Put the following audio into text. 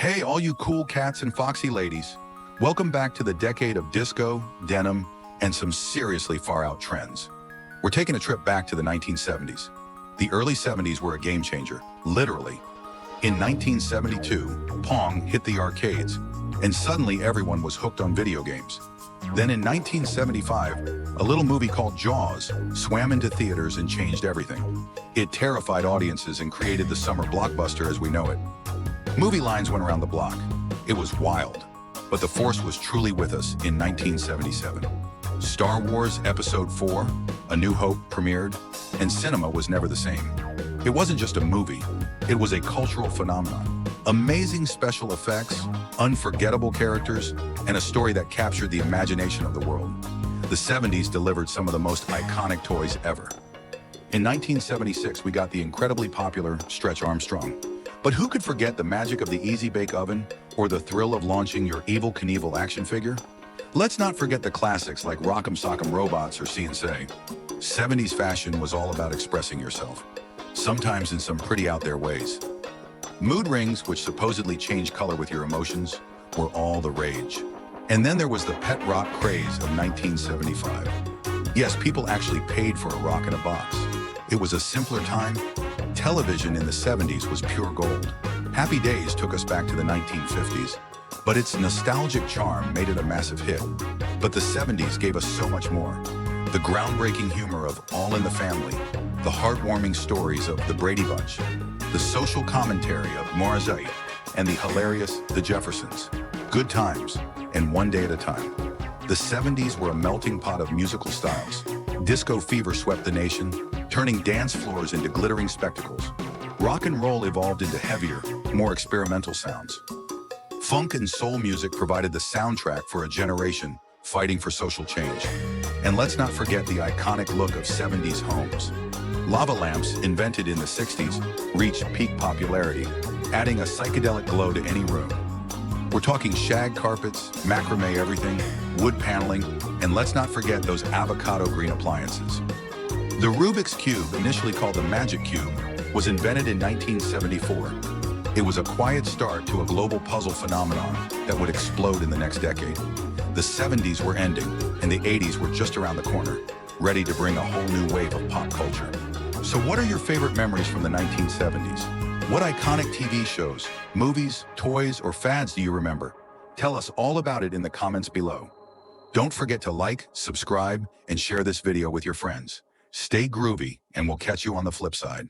Hey, all you cool cats and foxy ladies. Welcome back to the decade of disco, denim, and some seriously far-out trends. We're taking a trip back to the 1970s. The early 70s were a game changer, literally. In 1972, Pong hit the arcades, and suddenly everyone was hooked on video games. Then in 1975, a little movie called Jaws swam into theaters and changed everything. It terrified audiences and created the summer blockbuster as we know it. Movie lines went around the block. It was wild, but the Force was truly with us in 1977. Star Wars Episode 4, A New Hope premiered, and cinema was never the same. It wasn't just a movie, it was a cultural phenomenon. Amazing special effects, unforgettable characters, and a story that captured the imagination of the world. The 70s delivered some of the most iconic toys ever. In 1976, we got the incredibly popular Stretch Armstrong. But who could forget the magic of the Easy Bake Oven or the thrill of launching your Evel Knievel action figure? Let's not forget the classics like Rock'em Sock'em Robots or C&Say. 70s fashion was all about expressing yourself, sometimes in some pretty out there ways. Mood rings, which supposedly change color with your emotions, were all the rage. And then there was the pet rock craze of 1975. Yes, people actually paid for a rock in a box. It was a simpler time. Television in the 70s was pure gold. Happy Days took us back to the 1950s, but its nostalgic charm made it a massive hit. But the 70s gave us so much more. The groundbreaking humor of All in the Family, the heartwarming stories of The Brady Bunch, the social commentary of Morazite, and the hilarious The Jeffersons. Good times, and one day at a time. The 70s were a melting pot of musical styles. Disco fever swept the nation, turning dance floors into glittering spectacles. Rock and roll evolved into heavier, more experimental sounds. Funk and soul music provided the soundtrack for a generation fighting for social change. And let's not forget the iconic look of 70s homes. Lava lamps, invented in the 60s, reached peak popularity, adding a psychedelic glow to any room. We're talking shag carpets, macrame everything, wood paneling, and let's not forget those avocado green appliances. The Rubik's Cube, initially called the Magic Cube, was invented in 1974. It was a quiet start to a global puzzle phenomenon that would explode in the next decade. The 70s were ending, and the 80s were just around the corner, ready to bring a whole new wave of pop culture. So what are your favorite memories from the 1970s? What iconic TV shows, movies, toys, or fads do you remember? Tell us all about it in the comments below. Don't forget to like, subscribe, and share this video with your friends. Stay groovy, and we'll catch you on the flip side.